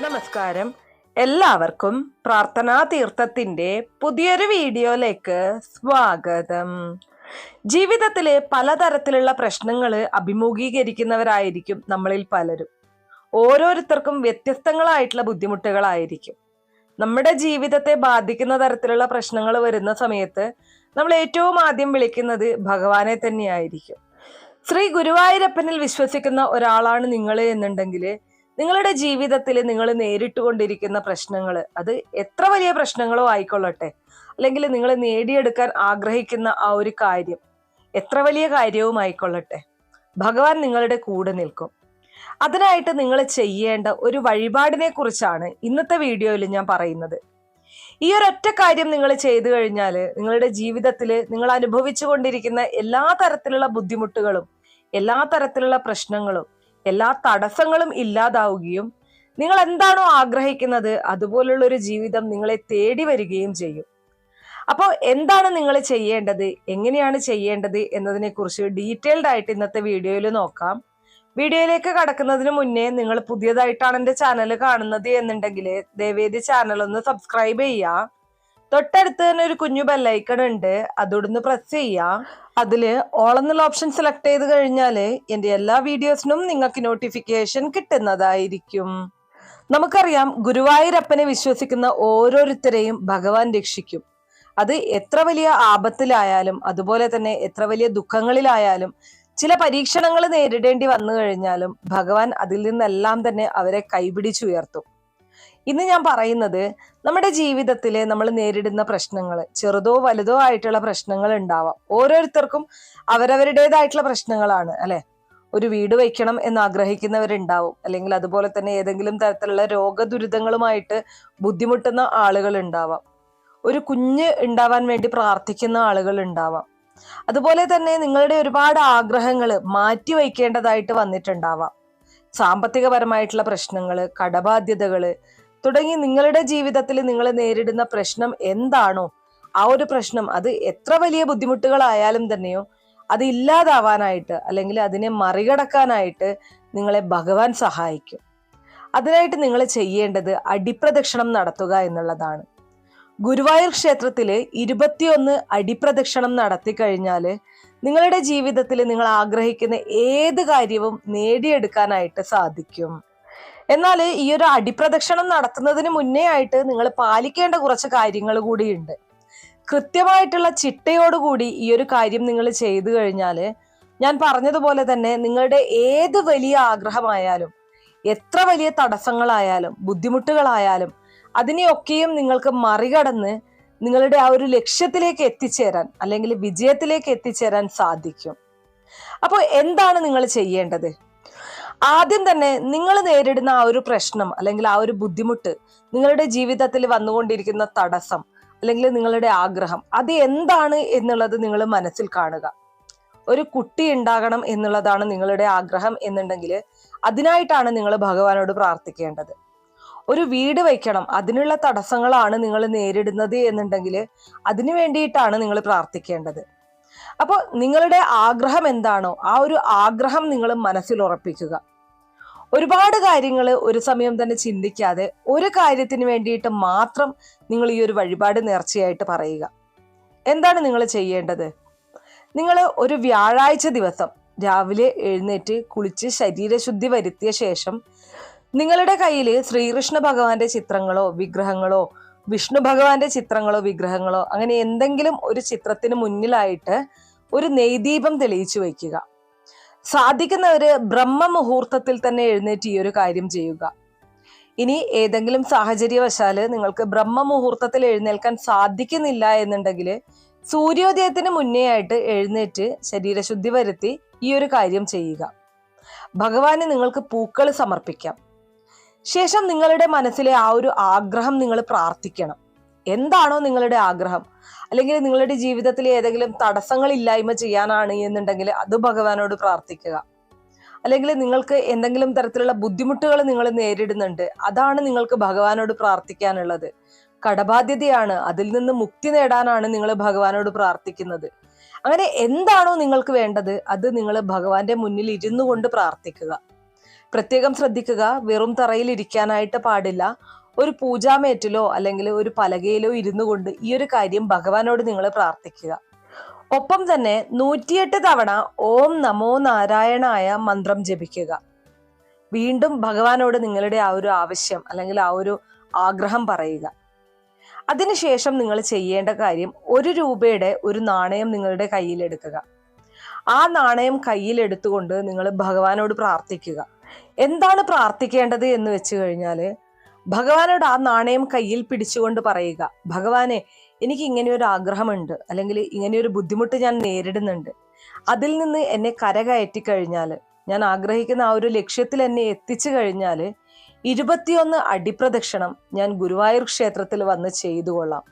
നമസ്കാരം. എല്ലാവർക്കും പ്രാർത്ഥനാ തീർത്ഥത്തിന്റെ പുതിയൊരു വീഡിയോയിലേക്ക് സ്വാഗതം. ജീവിതത്തില് പലതരത്തിലുള്ള പ്രശ്നങ്ങൾ അഭിമുഖീകരിക്കുന്നവരായിരിക്കും നമ്മളിൽ പലരും. ഓരോരുത്തർക്കും വ്യത്യസ്തങ്ങളായിട്ടുള്ള ബുദ്ധിമുട്ടുകളായിരിക്കും. നമ്മുടെ ജീവിതത്തെ ബാധിക്കുന്ന തരത്തിലുള്ള പ്രശ്നങ്ങൾ വരുന്ന സമയത്ത് നമ്മൾ ഏറ്റവും ആദ്യം വിളിക്കുന്നത് ഭഗവാനെ തന്നെയായിരിക്കും. ശ്രീ ഗുരുവായൂരപ്പനിൽ വിശ്വസിക്കുന്ന ഒരാളാണ് നിങ്ങൾ എന്നുണ്ടെങ്കിൽ നിങ്ങളുടെ ജീവിതത്തിൽ നിങ്ങൾ നേരിട്ട് കൊണ്ടിരിക്കുന്ന പ്രശ്നങ്ങൾ, അത് എത്ര വലിയ പ്രശ്നങ്ങളോ ആയിക്കൊള്ളട്ടെ, അല്ലെങ്കിൽ നിങ്ങൾ നേടിയെടുക്കാൻ ആഗ്രഹിക്കുന്ന ആ ഒരു കാര്യം എത്ര വലിയ കാര്യവും ആയിക്കൊള്ളട്ടെ, ഭഗവാൻ നിങ്ങളുടെ കൂടെ നിൽക്കും. അതിനായിട്ട് നിങ്ങൾ ചെയ്യേണ്ട ഒരു വഴിപാടിനെ കുറിച്ചാണ് ഇന്നത്തെ വീഡിയോയിൽ ഞാൻ പറയുന്നത്. ഈ ഒരൊറ്റ കാര്യം നിങ്ങൾ ചെയ്തു കഴിഞ്ഞാൽ നിങ്ങളുടെ ജീവിതത്തിൽ നിങ്ങൾ അനുഭവിച്ചു കൊണ്ടിരിക്കുന്ന എല്ലാ തരത്തിലുള്ള ബുദ്ധിമുട്ടുകളും, എല്ലാ തരത്തിലുള്ള പ്രശ്നങ്ങളും, എല്ലാ തടസ്സങ്ങളും ഇല്ലാതാവുകയും നിങ്ങൾ എന്താണോ ആഗ്രഹിക്കുന്നത് അതുപോലുള്ള ഒരു ജീവിതം നിങ്ങളെ തേടി വരികയും ചെയ്യും. അപ്പോൾ എന്താണ് നിങ്ങൾ ചെയ്യേണ്ടത്, എങ്ങനെയാണ് ചെയ്യേണ്ടത് എന്നതിനെ കുറിച്ച് ഡീറ്റെയിൽഡ് ആയിട്ട് ഇന്നത്തെ വീഡിയോയിൽ നോക്കാം. വീഡിയോയിലേക്ക് കടക്കുന്നതിന് മുന്നേ നിങ്ങൾ പുതിയതായിട്ടാണ് എൻ്റെ ചാനൽ കാണുന്നത് എന്നുണ്ടെങ്കിൽ ദയവേദി ചാനൽ ഒന്ന് സബ്സ്ക്രൈബ് ചെയ്യുക. തൊട്ടടുത്ത് തന്നെ ഒരു കുഞ്ഞു ബെല്ലൈക്കൺ ഉണ്ട്, അതോടൊന്ന് പ്രസ് ചെയ്യുക. അതില് ഓൾ എന്നുള്ള ഓപ്ഷൻ സെലക്ട് ചെയ്ത് കഴിഞ്ഞാല് എൻ്റെ എല്ലാ വീഡിയോസിനും നിങ്ങൾക്ക് നോട്ടിഫിക്കേഷൻ കിട്ടുന്നതായിരിക്കും. നമുക്കറിയാം, ഗുരുവായൂരപ്പനെ വിശ്വസിക്കുന്ന ഓരോരുത്തരെയും ഭഗവാൻ രക്ഷിക്കും. അത് എത്ര വലിയ ആപത്തിലായാലും, അതുപോലെ തന്നെ എത്ര വലിയ ദുഃഖങ്ങളിലായാലും, ചില പരീക്ഷണങ്ങൾ നേരിടേണ്ടി വന്നു കഴിഞ്ഞാലും ഭഗവാൻ അതിൽ നിന്നെല്ലാം തന്നെ അവരെ കൈപിടിച്ചുയർത്തും. ഇന്ന് ഞാൻ പറയുന്നത്, നമ്മുടെ ജീവിതത്തിൽ നമ്മൾ നേരിടുന്ന പ്രശ്നങ്ങൾ, ചെറുതോ വലുതോ ആയിട്ടുള്ള പ്രശ്നങ്ങൾ ഉണ്ടാവാം. ഓരോരുത്തർക്കും അവരവരുടേതായിട്ടുള്ള പ്രശ്നങ്ങളാണ് അല്ലെ. ഒരു വീട് വയ്ക്കണം എന്ന് ആഗ്രഹിക്കുന്നവരുണ്ടാവും, അല്ലെങ്കിൽ അതുപോലെ തന്നെ ഏതെങ്കിലും തരത്തിലുള്ള രോഗദുരിതങ്ങളുമായിട്ട് ബുദ്ധിമുട്ടുന്ന ആളുകൾ ഉണ്ടാവാം. ഒരു കുഞ്ഞ് ഉണ്ടാവാൻ വേണ്ടി പ്രാർത്ഥിക്കുന്ന ആളുകൾ ഉണ്ടാവാം. അതുപോലെ തന്നെ നിങ്ങളുടെ ഒരുപാട് ആഗ്രഹങ്ങൾ മാറ്റി വയ്ക്കേണ്ടതായിട്ട് വന്നിട്ടുണ്ടാവാം. സാമ്പത്തികപരമായിട്ടുള്ള പ്രശ്നങ്ങൾ, കടബാധ്യതകള് തുടങ്ങി നിങ്ങളുടെ ജീവിതത്തിൽ നിങ്ങൾ നേരിടുന്ന പ്രശ്നം എന്താണോ ആ ഒരു പ്രശ്നം, അത് എത്ര വലിയ ബുദ്ധിമുട്ടുകളായാലും തന്നെയോ അത് ഇല്ലാതാവാനായിട്ട്, അല്ലെങ്കിൽ അതിനെ മറികടക്കാനായിട്ട് നിങ്ങളെ ഭഗവാൻ സഹായിക്കും. അതിനായിട്ട് നിങ്ങൾ ചെയ്യേണ്ടത് അടിപ്രദക്ഷിണം നടത്തുക എന്നുള്ളതാണ്. ഗുരുവായൂർ ക്ഷേത്രത്തില് 21 അടിപ്രദക്ഷിണം നടത്തി കഴിഞ്ഞാല് നിങ്ങളുടെ ജീവിതത്തിൽ നിങ്ങൾ ആഗ്രഹിക്കുന്ന ഏത് കാര്യവും നേടിയെടുക്കാനായിട്ട് സാധിക്കും. എന്നാൽ ഈ ഒരു അടിപ്രദക്ഷിണം നടത്തുന്നതിന് മുന്നേ ആയിട്ട് നിങ്ങൾ പാലിക്കേണ്ട കുറച്ച് കാര്യങ്ങൾ കൂടിയുണ്ട്. കൃത്യമായിട്ടുള്ള ചിട്ടയോടുകൂടി ഈ ഒരു കാര്യം നിങ്ങൾ ചെയ്തു കഴിഞ്ഞാൽ, ഞാൻ പറഞ്ഞതുപോലെ തന്നെ നിങ്ങളുടെ ഏത് വലിയ ആഗ്രഹമായാലും, എത്ര വലിയ തടസ്സങ്ങളായാലും ബുദ്ധിമുട്ടുകളായാലും അതിനെയൊക്കെയും നിങ്ങൾക്ക് മറികടന്ന് നിങ്ങളുടെ ആ ഒരു ലക്ഷ്യത്തിലേക്ക് എത്തിച്ചേരാൻ, അല്ലെങ്കിൽ വിജയത്തിലേക്ക് എത്തിച്ചേരാൻ സാധിക്കും. അപ്പോൾ എന്താണ് നിങ്ങൾ ചെയ്യേണ്ടത്? ആദ്യം തന്നെ നിങ്ങൾ നേരിടുന്ന ആ ഒരു പ്രശ്നം, അല്ലെങ്കിൽ ആ ഒരു ബുദ്ധിമുട്ട്, നിങ്ങളുടെ ജീവിതത്തിൽ വന്നുകൊണ്ടിരിക്കുന്ന തടസ്സം, അല്ലെങ്കിൽ നിങ്ങളുടെ ആഗ്രഹം, അത് എന്താണ് എന്നുള്ളത് നിങ്ങൾ മനസ്സിൽ കാണുക. ഒരു കുട്ടി ഉണ്ടാകണം എന്നുള്ളതാണ് നിങ്ങളുടെ ആഗ്രഹം എന്നുണ്ടെങ്കിൽ അതിനായിട്ടാണ് നിങ്ങൾ ഭഗവാനോട് പ്രാർത്ഥിക്കേണ്ടത്. ഒരു വീട് വയ്ക്കണം, അതിനുള്ള തടസ്സങ്ങളാണ് നിങ്ങൾ നേരിടുന്നത് എന്നുണ്ടെങ്കിൽ അതിനു വേണ്ടിയിട്ടാണ് നിങ്ങൾ പ്രാർത്ഥിക്കേണ്ടത്. അപ്പോൾ നിങ്ങളുടെ ആഗ്രഹം എന്താണോ ആ ഒരു ആഗ്രഹം നിങ്ങൾ മനസ്സിൽ ഉറപ്പിക്കുക. ഒരുപാട് കാര്യങ്ങൾ ഒരു സമയം തന്നെ ചിന്തിക്കാതെ ഒരു കാര്യത്തിന് വേണ്ടിയിട്ട് മാത്രം നിങ്ങൾ ഈ ഒരു വഴിപാട് നേർച്ചയായിട്ട് പറയുക. എന്താണ് നിങ്ങൾ ചെയ്യേണ്ടത്? നിങ്ങൾ ഒരു വ്യാഴാഴ്ച ദിവസം രാവിലെ എഴുന്നേറ്റ് കുളിച്ച് ശരീരശുദ്ധി വരുത്തിയ ശേഷം നിങ്ങളുടെ കയ്യിൽ ശ്രീകൃഷ്ണ ഭഗവാന്റെ ചിത്രങ്ങളോ വിഗ്രഹങ്ങളോ, വിഷ്ണു ഭഗവാന്റെ ചിത്രങ്ങളോ വിഗ്രഹങ്ങളോ, അങ്ങനെ എന്തെങ്കിലും ഒരു ചിത്രത്തിന് മുന്നിലായിട്ട് ഒരു നെയ്ദീപം തെളിയിച്ചു വയ്ക്കുക. സാധിക്കുന്നവര് ബ്രഹ്മ മുഹൂർത്തത്തിൽ തന്നെ എഴുന്നേറ്റ് ഈ ഒരു കാര്യം ചെയ്യുക. ഇനി ഏതെങ്കിലും സാഹചര്യവശാല് നിങ്ങൾക്ക് ബ്രഹ്മ മുഹൂർത്തത്തിൽ എഴുന്നേൽക്കാൻ സാധിക്കുന്നില്ല എന്നുണ്ടെങ്കിൽ സൂര്യോദയത്തിന് മുന്നേ ആയിട്ട് എഴുന്നേറ്റ് ശരീരശുദ്ധി വരുത്തി ഈ ഒരു കാര്യം ചെയ്യുക. ഭഗവാന് നിങ്ങൾക്ക് പൂക്കൾ സമർപ്പിക്കാം. ശേഷം നിങ്ങളുടെ മനസ്സിലെ ആ ഒരു ആഗ്രഹം നിങ്ങൾ പ്രാർത്ഥിക്കണം. എന്താണോ നിങ്ങളുടെ ആഗ്രഹം, അല്ലെങ്കിൽ നിങ്ങളുടെ ജീവിതത്തിൽ ഏതെങ്കിലും തടസ്സങ്ങൾ ഇല്ലായ്മ ചെയ്യാനാണ് എന്നുണ്ടെങ്കിൽ അത് ഭഗവാനോട് പ്രാർത്ഥിക്കുക. അല്ലെങ്കിൽ നിങ്ങൾക്ക് എന്തെങ്കിലും തരത്തിലുള്ള ബുദ്ധിമുട്ടുകൾ നിങ്ങൾ നേരിടുന്നുണ്ട്, അതാണ് നിങ്ങൾക്ക് ഭഗവാനോട് പ്രാർത്ഥിക്കാനുള്ളത്. കടബാധ്യതയാണ്, അതിൽ നിന്ന് മുക്തി നേടാനാണ് നിങ്ങൾ ഭഗവാനോട് പ്രാർത്ഥിക്കുന്നത്. അങ്ങനെ എന്താണോ നിങ്ങൾക്ക് വേണ്ടത് അത് നിങ്ങൾ ഭഗവാന്റെ മുന്നിൽ ഇരുന്നു കൊണ്ട് പ്രാർത്ഥിക്കുക. പ്രത്യേകം ശ്രദ്ധിക്കുക, വെറും തറയിൽ ഇരിക്കാനായിട്ട് പാടില്ല. ഒരു പൂജാമേറ്റിലോ അല്ലെങ്കിൽ ഒരു പലകയിലോ ഇരുന്നു കൊണ്ട് ഈ ഒരു കാര്യം ഭഗവാനോട് നിങ്ങൾ പ്രാർത്ഥിക്കുക. ഒപ്പം തന്നെ 108 തവണ ഓം നമോ നാരായണായ മന്ത്രം ജപിക്കുക. വീണ്ടും ഭഗവാനോട് നിങ്ങളുടെ ആ ഒരു ആവശ്യം അല്ലെങ്കിൽ ആ ഒരു ആഗ്രഹം പറയുക. അതിനുശേഷം നിങ്ങൾ ചെയ്യേണ്ട കാര്യം, 1 രൂപയുടെ ഒരു നാണയം നിങ്ങളുടെ കയ്യിലെടുക്കുക. ആ നാണയം കയ്യിലെടുത്തുകൊണ്ട് നിങ്ങൾ ഭഗവാനോട് പ്രാർത്ഥിക്കുക. എന്താണ് പ്രാർത്ഥിക്കേണ്ടത് എന്ന് വെച്ച് കഴിഞ്ഞാൽ, ഭഗവാനോട് ആ നാണയം കയ്യിൽ പിടിച്ചുകൊണ്ട് പറയുക, ഭഗവാനെ, എനിക്ക് ഇങ്ങനെയൊരു ആഗ്രഹമുണ്ട്, അല്ലെങ്കിൽ ഇങ്ങനെയൊരു ബുദ്ധിമുട്ട് ഞാൻ നേരിടുന്നുണ്ട്. അതിൽ നിന്ന് എന്നെ കരകയറ്റി കഴിഞ്ഞാൽ, ഞാൻ ആഗ്രഹിക്കുന്ന ആ ഒരു ലക്ഷ്യത്തിൽ എന്നെ എത്തിച്ചു കഴിഞ്ഞാൽ 21 അടിപ്രദക്ഷിണം ഞാൻ ഗുരുവായൂർ ക്ഷേത്രത്തിൽ വന്ന് ചെയ്തു കൊള്ളാം.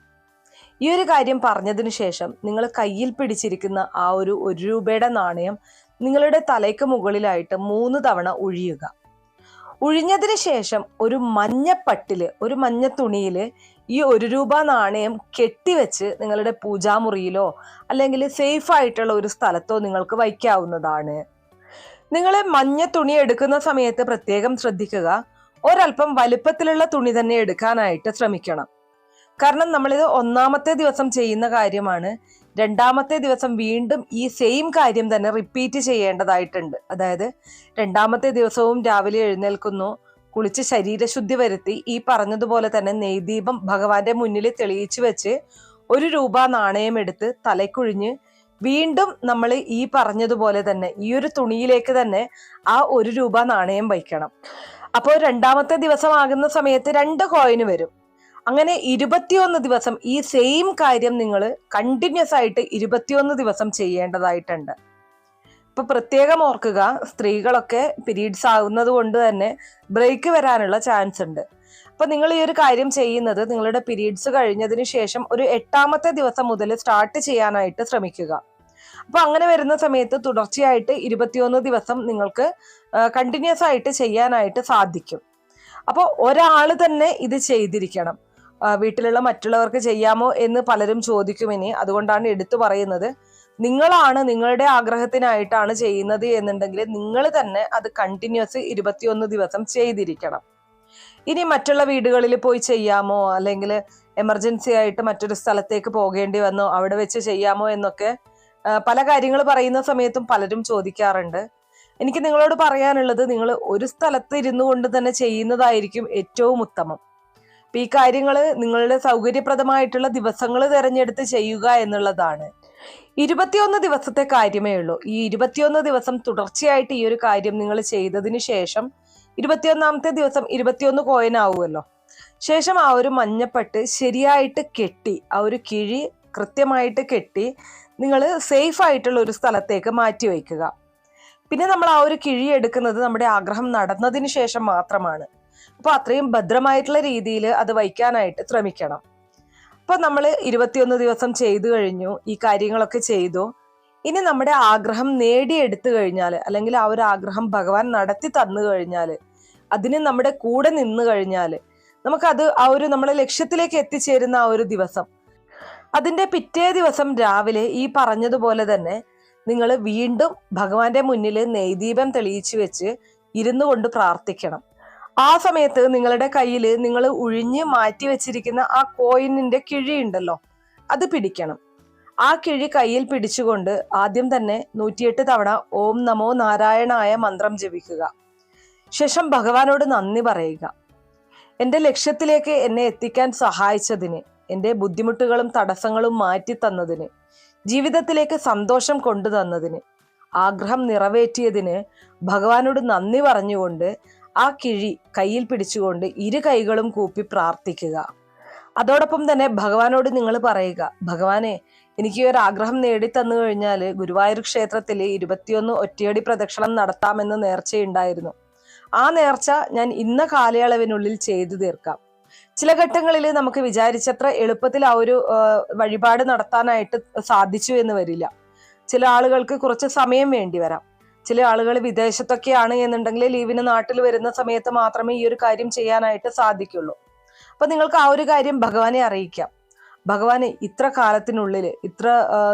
ഈ ഒരു കാര്യം പറഞ്ഞതിന് ശേഷം നിങ്ങൾ കയ്യിൽ പിടിച്ചിരിക്കുന്ന ആ ഒരു 1 രൂപയുടെ നാണയം നിങ്ങളുടെ തലയ്ക്ക് മുകളിലായിട്ട് 3 തവണ ഒഴിയുക. ഒഴിഞ്ഞതിന് ശേഷം ഒരു മഞ്ഞപ്പട്ടില്, ഒരു മഞ്ഞ തുണിയില് ഈ 1 രൂപ നാണയം കെട്ടിവെച്ച് നിങ്ങളുടെ പൂജാമുറിയിലോ അല്ലെങ്കിൽ സേഫ് ആയിട്ടുള്ള ഒരു സ്ഥലത്തോ നിങ്ങൾക്ക് വയ്ക്കാവുന്നതാണ്. നിങ്ങൾ മഞ്ഞ തുണി എടുക്കുന്ന സമയത്ത് പ്രത്യേകം ശ്രദ്ധിക്കുക, ഒരല്പം വലുപ്പത്തിലുള്ള തുണി തന്നെ എടുക്കാനായിട്ട് ശ്രമിക്കണം. കാരണം നമ്മളിത് 1ാമത്തെ ദിവസം ചെയ്യുന്ന കാര്യമാണ്. 2ാമത്തെ ദിവസം വീണ്ടും ഈ സെയിം കാര്യം തന്നെ റിപ്പീറ്റ് ചെയ്യേണ്ടതായിട്ടുണ്ട്. അതായത് 2ാമത്തെ ദിവസവും രാവിലെ എഴുന്നേൽക്കുന്നു, കുളിച്ച് ശരീരശുദ്ധി വരുത്തി ഈ പറഞ്ഞതുപോലെ തന്നെ നെയ്ദീപം ഭഗവാന്റെ മുന്നിൽ തെളിയിച്ചു വെച്ച് 1 രൂപ നാണയം എടുത്ത് തലയ്ക്കുഴിഞ്ഞ് വീണ്ടും നമ്മൾ ഈ പറഞ്ഞതുപോലെ തന്നെ ഈ ഒരു തുണിയിലേക്ക് തന്നെ ആ 1 രൂപ നാണയം വയ്ക്കണം. അപ്പോൾ 2ാമത്തെ ദിവസം ആകുന്ന സമയത്ത് 2 കോയിന് വരും. അങ്ങനെ 21 ദിവസം ഈ സെയിം കാര്യം നിങ്ങൾ കണ്ടിന്യൂസ് ആയിട്ട് 21 ദിവസം ചെയ്യേണ്ടതായിട്ടുണ്ട്. ഇപ്പൊ പ്രത്യേകം ഓർക്കുക, സ്ത്രീകളൊക്കെ പീരീഡ്സ് ആകുന്നത് കൊണ്ട് തന്നെ ബ്രേക്ക് വരാനുള്ള ചാൻസ് ഉണ്ട്. അപ്പൊ നിങ്ങൾ ഈ ഒരു കാര്യം ചെയ്യുന്നത് നിങ്ങളുടെ പീരീഡ്സ് കഴിഞ്ഞതിന് ശേഷം ഒരു 8ാമത്തെ ദിവസം മുതൽ സ്റ്റാർട്ട് ചെയ്യാനായിട്ട് ശ്രമിക്കുക. അപ്പൊ അങ്ങനെ വരുന്ന സമയത്ത് തുടർച്ചയായിട്ട് 21 ദിവസം നിങ്ങൾക്ക് കണ്ടിന്യൂസ് ആയിട്ട് ചെയ്യാനായിട്ട് സാധിക്കും. അപ്പോൾ ഒരാൾ തന്നെ ഇത് ചെയ്തിരിക്കണം. വീട്ടിലുള്ള മറ്റുള്ളവർക്ക് ചെയ്യാമോ എന്ന് പലരും ചോദിക്കും. ഇനി അതുകൊണ്ടാണ് എടുത്തു പറയുന്നത്, നിങ്ങളാണ് നിങ്ങളുടെ ആഗ്രഹത്തിനായിട്ടാണ് ചെയ്യുന്നത് എന്നുണ്ടെങ്കിൽ നിങ്ങൾ തന്നെ അത് കണ്ടിന്യൂസ് 21 ദിവസം ചെയ്തിരിക്കണം. ഇനി മറ്റുള്ള വീടുകളിൽ പോയി ചെയ്യാമോ, അല്ലെങ്കിൽ എമർജൻസി ആയിട്ട് മറ്റൊരു സ്ഥലത്തേക്ക് പോകേണ്ടി വന്നോ അവിടെ വെച്ച് ചെയ്യാമോ എന്നൊക്കെ പല കാര്യങ്ങൾ പറയുന്ന സമയത്തും പലരും ചോദിക്കാറുണ്ട്. എനിക്ക് നിങ്ങളോട് പറയാനുള്ളത്, നിങ്ങൾ ഒരു സ്ഥലത്ത് ഇരുന്നു കൊണ്ട് തന്നെ ചെയ്യുന്നതായിരിക്കും ഏറ്റവും ഉത്തമം. അപ്പൊ ഈ കാര്യങ്ങൾ നിങ്ങളുടെ സൗകര്യപ്രദമായിട്ടുള്ള ദിവസങ്ങൾ തിരഞ്ഞെടുത്ത് ചെയ്യുക എന്നുള്ളതാണ്. 21 ദിവസത്തെ കാര്യമേ ഉള്ളൂ. ഈ 21 ദിവസം തുടർച്ചയായിട്ട് ഈ ഒരു കാര്യം നിങ്ങൾ ചെയ്തതിന് ശേഷം 21ാമത്തെ ദിവസം 21 കോയിൻ ആവുമല്ലോ. ശേഷം ആ ഒരു മഞ്ഞപ്പട്ട് ശരിയായിട്ട് കെട്ടി, ആ ഒരു കിഴി കൃത്യമായിട്ട് കെട്ടി നിങ്ങൾ സേഫ് ആയിട്ടുള്ള ഒരു സ്ഥലത്തേക്ക് മാറ്റി വയ്ക്കുക. പിന്നെ നമ്മൾ ആ ഒരു കിഴി എടുക്കുന്നത് നമ്മുടെ ആഗ്രഹം നടന്നതിന് ശേഷം മാത്രമാണ്. അപ്പൊ അത്രയും ഭദ്രമായിട്ടുള്ള രീതിയിൽ അത് വയ്ക്കാനായിട്ട് ശ്രമിക്കണം. അപ്പൊ നമ്മൾ 21 ദിവസം ചെയ്തു കഴിഞ്ഞു, ഈ കാര്യങ്ങളൊക്കെ ചെയ്തു. ഇനി നമ്മുടെ ആഗ്രഹം നേടിയെടുത്തു കഴിഞ്ഞാൽ, അല്ലെങ്കിൽ ആ ഒരു ആഗ്രഹം ഭഗവാൻ നടത്തി തന്നു കഴിഞ്ഞാൽ, അതിന് നമ്മുടെ കൂടെ നിന്ന് കഴിഞ്ഞാൽ, നമുക്കത് ആ ഒരു നമ്മളെ ലക്ഷ്യത്തിലേക്ക് എത്തിച്ചേരുന്ന ആ ഒരു ദിവസം, അതിന്റെ പിറ്റേ ദിവസം രാവിലെ ഈ പറഞ്ഞതുപോലെ തന്നെ നിങ്ങൾ വീണ്ടും ഭഗവാന്റെ മുന്നിൽ നെയ്ദീപം തെളിയിച്ചു വെച്ച് ഇരുന്നു കൊണ്ട് പ്രാർത്ഥിക്കണം. ആ സമയത്ത് നിങ്ങളുടെ കയ്യിൽ നിങ്ങൾ ഉഴിഞ്ഞ് മാറ്റി വെച്ചിരിക്കുന്ന ആ കോയിനിന്റെ കിഴി ഉണ്ടല്ലോ, അത് പിടിക്കണം. ആ കിഴി കയ്യിൽ പിടിച്ചുകൊണ്ട് ആദ്യം തന്നെ 108 തവണ ഓം നമോ നാരായണായ മന്ത്രം ജപിക്കുക. ശേഷം ഭഗവാനോട് നന്ദി പറയുക. എൻ്റെ ലക്ഷ്യത്തിലേക്ക് എന്നെ എത്തിക്കാൻ സഹായിച്ചതിന്, എൻ്റെ ബുദ്ധിമുട്ടുകളും തടസ്സങ്ങളും മാറ്റി തന്നതിന്, ജീവിതത്തിലേക്ക് സന്തോഷം കൊണ്ടുതന്നതിന്, ആഗ്രഹം നിറവേറ്റിയതിന് ഭഗവാനോട് നന്ദി പറഞ്ഞുകൊണ്ട് ആ കിഴി കയ്യിൽ പിടിച്ചുകൊണ്ട് 2 കൈകളും കൂപ്പി പ്രാർത്ഥിക്കുക. അതോടൊപ്പം തന്നെ ഭഗവാനോട് നിങ്ങൾ പറയുക, ഭഗവാനെ, എനിക്ക് ഈ ഒരു ആഗ്രഹം നേടിത്തന്നു കഴിഞ്ഞാൽ ഗുരുവായൂർ ക്ഷേത്രത്തിൽ 21 ഒറ്റയടി പ്രദക്ഷിണം നടത്താമെന്ന് നേർച്ചയുണ്ടായിരുന്നു. ആ നേർച്ച ഞാൻ ഇന്ന കാലയളവിനുള്ളിൽ ചെയ്തു തീർക്കാം. ചില ഘട്ടങ്ങളിൽ നമുക്ക് വിചാരിച്ചത്ര എളുപ്പത്തിൽ ആ ഒരു വഴിപാട് നടത്താനായിട്ട് സാധിച്ചു എന്ന് വരില്ല. ചില ആളുകൾക്ക് കുറച്ച് സമയം വേണ്ടി വരാം. ചില ആളുകൾ വിദേശത്തൊക്കെയാണ് എന്നുണ്ടെങ്കിൽ ലീവിന് നാട്ടിൽ വരുന്ന സമയത്ത് മാത്രമേ ഈ ഒരു കാര്യം ചെയ്യാനായിട്ട് സാധിക്കുള്ളൂ. അപ്പൊ നിങ്ങൾക്ക് ആ ഒരു കാര്യം ഭഗവാനെ അറിയിക്കാം. ഭഗവാനെ, ഇത്ര കാലത്തിനുള്ളിൽ, ഇത്ര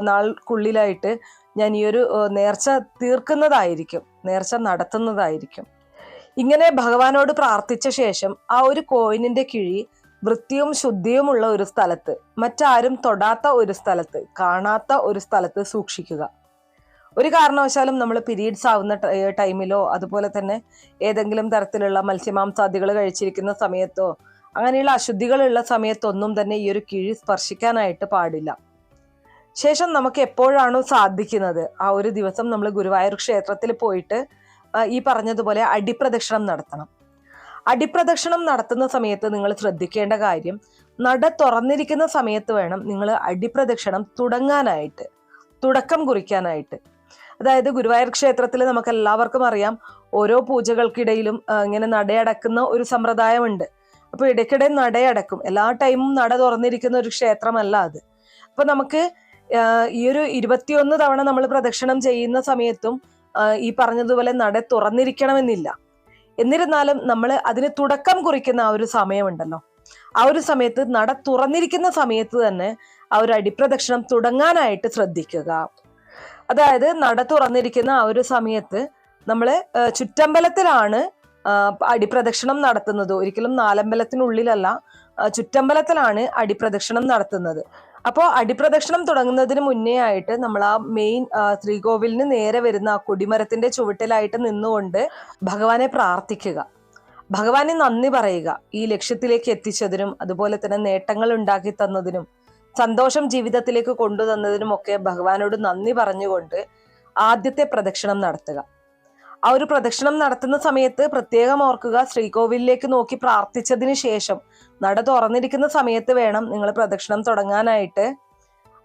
നാൾക്കുള്ളിലായിട്ട് ഞാൻ ഈ ഒരു നേർച്ച തീർക്കുന്നതായിരിക്കും, നേർച്ച നടത്തുന്നതായിരിക്കും. ഇങ്ങനെ ഭഗവാനോട് പ്രാർത്ഥിച്ച ശേഷം ആ ഒരു കോയിനിന്റെ കിഴി വൃത്തിയും ശുദ്ധിയുമുള്ള ഒരു സ്ഥലത്ത്, മറ്റാരും തൊടാത്ത ഒരു സ്ഥലത്ത്, കാണാത്ത ഒരു സ്ഥലത്ത് സൂക്ഷിക്കുക. ഒരു കാരണവശാലും നമ്മൾ പീരീഡ്സ് ആവുന്ന ടൈമിലോ അതുപോലെ തന്നെ ഏതെങ്കിലും തരത്തിലുള്ള മത്സ്യമാംസാദികൾ കഴിച്ചിരിക്കുന്ന സമയത്തോ അങ്ങനെയുള്ള അശുദ്ധികളുള്ള സമയത്തൊന്നും തന്നെ ഈ ഒരു കിഴി സ്പർശിക്കാനായിട്ട് പാടില്ല. ശേഷം നമുക്ക് എപ്പോഴാണോ സാധിക്കുന്നത് ആ ഒരു ദിവസം നമ്മൾ ഗുരുവായൂർ ക്ഷേത്രത്തിൽ പോയിട്ട് ഈ പറഞ്ഞതുപോലെ അടിപ്രദക്ഷിണം നടത്തണം. അടിപ്രദക്ഷിണം നടത്തുന്ന സമയത്ത് നിങ്ങൾ ശ്രദ്ധിക്കേണ്ട കാര്യം, നട തുറന്നിരിക്കുന്ന സമയത്ത് വേണം നിങ്ങൾ അടിപ്രദക്ഷിണം തുടങ്ങാനായിട്ട്, തുടക്കം കുറിക്കാനായിട്ട്. അതായത് ഗുരുവായൂർ ക്ഷേത്രത്തിൽ നമുക്ക് എല്ലാവർക്കും അറിയാം, ഓരോ പൂജകൾക്കിടയിലും ഇങ്ങനെ നടയടക്കുന്ന ഒരു സമ്പ്രദായമുണ്ട്. അപ്പൊ ഇടയ്ക്കിടെ നടയടക്കും. എല്ലാ ടൈമും നട തുറന്നിരിക്കുന്ന ഒരു ക്ഷേത്രമല്ല അത്. അപ്പൊ നമുക്ക് ഈ ഒരു 21 തവണ നമ്മൾ പ്രദക്ഷിണം ചെയ്യുന്ന സമയത്തും ഈ പറഞ്ഞതുപോലെ നട തുറന്നിരിക്കണമെന്നില്ല. എന്നിരുന്നാലും നമ്മൾ അതിന് തുടക്കം കുറിക്കുന്ന ആ ഒരു സമയമുണ്ടല്ലോ, ആ ഒരു സമയത്ത് നട തുറന്നിരിക്കുന്ന സമയത്ത് തന്നെ ആ ഒരു അടിപ്രദക്ഷിണം തുടങ്ങാനായിട്ട് ശ്രദ്ധിക്കുക. അതായത് നട തുറന്നിരിക്കുന്ന ആ ഒരു സമയത്ത് നമ്മൾ ചുറ്റമ്പലത്തിലാണ് അടിപ്രദക്ഷിണം നടത്തുന്നത്. ഒരിക്കലും നാലമ്പലത്തിനുള്ളിലല്ല, ചുറ്റമ്പലത്തിലാണ് അടിപ്രദക്ഷിണം നടത്തുന്നത്. അപ്പോൾ അടിപ്രദക്ഷിണം തുടങ്ങുന്നതിന് മുന്നേ ആയിട്ട് നമ്മൾ ആ മെയിൻ ശ്രീകോവിലിന് നേരെ വരുന്ന ആ കൊടിമരത്തിന്റെ ചുവട്ടിലായിട്ട് നിന്നുകൊണ്ട് ഭഗവാനെ പ്രാർത്ഥിക്കുക, ഭഗവാനെ നന്ദി പറയുക. ഈ ലക്ഷ്യത്തിലേക്ക് എത്തിച്ചതിനും അതുപോലെ തന്നെ നേട്ടങ്ങൾ ഉണ്ടാക്കി തന്നതിനും സന്തോഷം ജീവിതത്തിലേക്ക് കൊണ്ടുതന്നതിനും ഒക്കെ ഭഗവാനോട് നന്ദി പറഞ്ഞുകൊണ്ട് ആദ്യത്തെ പ്രദക്ഷിണം നടത്തുക. ആ ഒരു പ്രദക്ഷിണം നടത്തുന്ന സമയത്ത് പ്രത്യേകം ഓർക്കുക, ശ്രീകോവിലിലേക്ക് നോക്കി പ്രാർത്ഥിച്ചതിന് ശേഷം നട തുറന്നിരിക്കുന്ന സമയത്ത് വേണം നിങ്ങൾ പ്രദക്ഷിണം തുടങ്ങാനായിട്ട്.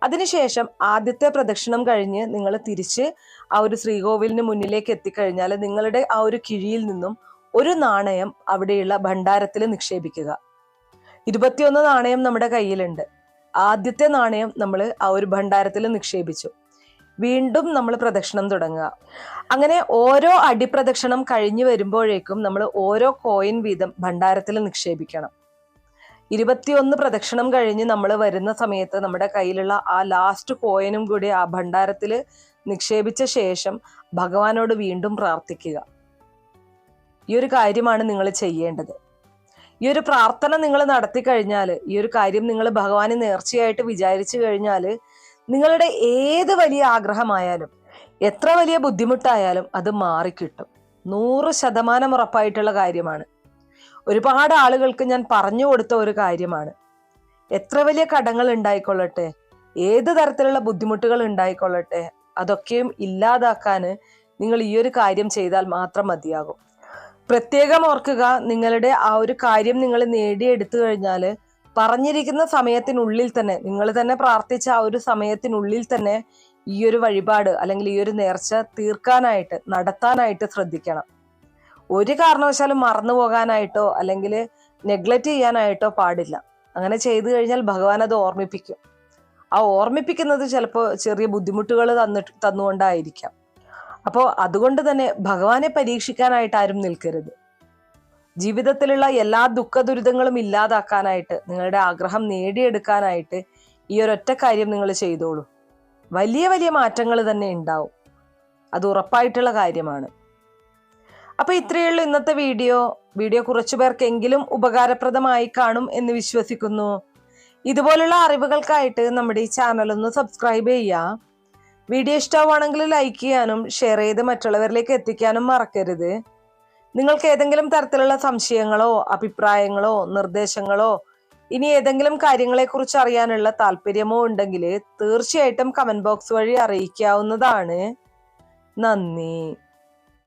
അതിനുശേഷം ആദ്യത്തെ പ്രദക്ഷിണം കഴിഞ്ഞ് നിങ്ങൾ തിരിച്ച് ആ ഒരു ശ്രീകോവിലിന് മുന്നിലേക്ക് എത്തിക്കഴിഞ്ഞാൽ നിങ്ങളുടെ ആ ഒരു കിഴിയിൽ നിന്നും ഒരു നാണയം അവിടെയുള്ള ഭണ്ഡാരത്തിൽ നിക്ഷേപിക്കുക. 21 നാണയം നമ്മുടെ കയ്യിലുണ്ട്. ആദ്യത്തെ നാണയം നമ്മൾ ആ ഒരു ഭണ്ഡാരത്തിൽ നിക്ഷേപിച്ചു. വീണ്ടും നമ്മൾ പ്രദക്ഷിണം തുടങ്ങുക. അങ്ങനെ ഓരോ അടിപ്രദക്ഷിണം കഴിഞ്ഞു വരുമ്പോഴേക്കും നമ്മൾ ഓരോ കോയിൻ വീതം ഭണ്ഡാരത്തിൽ നിക്ഷേപിക്കണം. 21 പ്രദക്ഷിണം കഴിഞ്ഞ് നമ്മൾ വരുന്ന സമയത്ത് നമ്മുടെ കയ്യിലുള്ള ആ ലാസ്റ്റ് കോയിനും കൂടി ആ ഭണ്ഡാരത്തിൽ നിക്ഷേപിച്ച ശേഷം ഭഗവാനോട് വീണ്ടും പ്രാർത്ഥിക്കുക. ഈ ഒരു കാര്യമാണ് നിങ്ങൾ ചെയ്യേണ്ടത്. ഈ ഒരു പ്രാർത്ഥന നിങ്ങൾ നടത്തി കഴിഞ്ഞാൽ, ഈ ഒരു കാര്യം നിങ്ങൾ ഭഗവാനെ നേർച്ചയായിട്ട് വിചാരിച്ചു കഴിഞ്ഞാൽ, നിങ്ങളുടെ ഏത് വലിയ ആഗ്രഹമായാലും എത്ര വലിയ ബുദ്ധിമുട്ടായാലും അത് മാറിക്കിട്ടും. 100% ഉറപ്പായിട്ടുള്ള കാര്യമാണ്. ഒരുപാട് ആളുകൾക്ക് ഞാൻ പറഞ്ഞു കൊടുത്ത ഒരു കാര്യമാണ്. എത്ര വലിയ കടങ്ങൾ ഉണ്ടായിക്കൊള്ളട്ടെ, ഏത് തരത്തിലുള്ള ബുദ്ധിമുട്ടുകൾ ഉണ്ടായിക്കൊള്ളട്ടെ, അതൊക്കെയും ഇല്ലാതാക്കാൻ നിങ്ങൾ ഈ ഒരു കാര്യം ചെയ്താൽ മാത്രം മതിയാകും. പ്രത്യേകം ഓർക്കുക, നിങ്ങളുടെ ആ ഒരു കാര്യം നിങ്ങൾ നേടിയെടുത്തു കഴിഞ്ഞാൽ പറഞ്ഞിരിക്കുന്ന സമയത്തിനുള്ളിൽ തന്നെ, നിങ്ങൾ തന്നെ പ്രാർത്ഥിച്ച ആ ഒരു സമയത്തിനുള്ളിൽ തന്നെ ഈ ഒരു വഴിപാട് അല്ലെങ്കിൽ ഈ ഒരു നേർച്ച തീർക്കാനായിട്ട്, നടത്താനായിട്ട് ശ്രദ്ധിക്കണം. ഒരു കാരണവശാലും മറന്നു പോകാനായിട്ടോ അല്ലെങ്കിൽ നെഗ്ലക്റ്റ് ചെയ്യാനായിട്ടോ പാടില്ല. അങ്ങനെ ചെയ്തു കഴിഞ്ഞാൽ ഭഗവാൻ അത് ഓർമ്മിപ്പിക്കും. ആ ഓർമ്മിപ്പിക്കുന്നത് ചിലപ്പോൾ ചെറിയ ബുദ്ധിമുട്ടുകൾ തന്നുകൊണ്ടായിരിക്കാം. അപ്പോൾ അതുകൊണ്ട് തന്നെ ഭഗവാനെ പരീക്ഷിക്കാനായിട്ട് ആരും നിൽക്കരുത്. ജീവിതത്തിലുള്ള എല്ലാ ദുഃഖ ദുരിതങ്ങളും ഇല്ലാതാക്കാനായിട്ട്, നിങ്ങളുടെ ആഗ്രഹം നേടിയെടുക്കാനായിട്ട് ഈ ഒരൊറ്റ കാര്യം നിങ്ങൾ ചെയ്തോളൂ. വലിയ വലിയ മാറ്റങ്ങൾ തന്നെ ഉണ്ടാവും. അത് ഉറപ്പായിട്ടുള്ള കാര്യമാണ്. അപ്പൊ ഇത്രയുള്ള ഇന്നത്തെ വീഡിയോ കുറച്ചു പേർക്കെങ്കിലും ഉപകാരപ്രദമായി കാണും എന്ന് വിശ്വസിക്കുന്നു. ഇതുപോലുള്ള അറിവുകൾക്കായിട്ട് നമ്മുടെ ഈ ചാനൽ ഒന്ന് സബ്സ്ക്രൈബ് ചെയ്യുക. വീഡിയോ ഇഷ്ടമാണെങ്കിൽ ലൈക്ക് ചെയ്യാനും ഷെയർ ചെയ്ത് മറ്റുള്ളവരിലേക്ക് എത്തിക്കാനും മറക്കരുത്. നിങ്ങൾക്ക് ഏതെങ്കിലും തരത്തിലുള്ള സംശയങ്ങളോ അഭിപ്രായങ്ങളോ നിർദ്ദേശങ്ങളോ ഇനി ഏതെങ്കിലും കാര്യങ്ങളെക്കുറിച്ച് അറിയാനുള്ള താല്പര്യമോ ഉണ്ടെങ്കിൽ തീർച്ചയായിട്ടും കമന്റ് ബോക്സ് വഴി അറിയിക്കാവുന്നതാണ്. നന്ദി.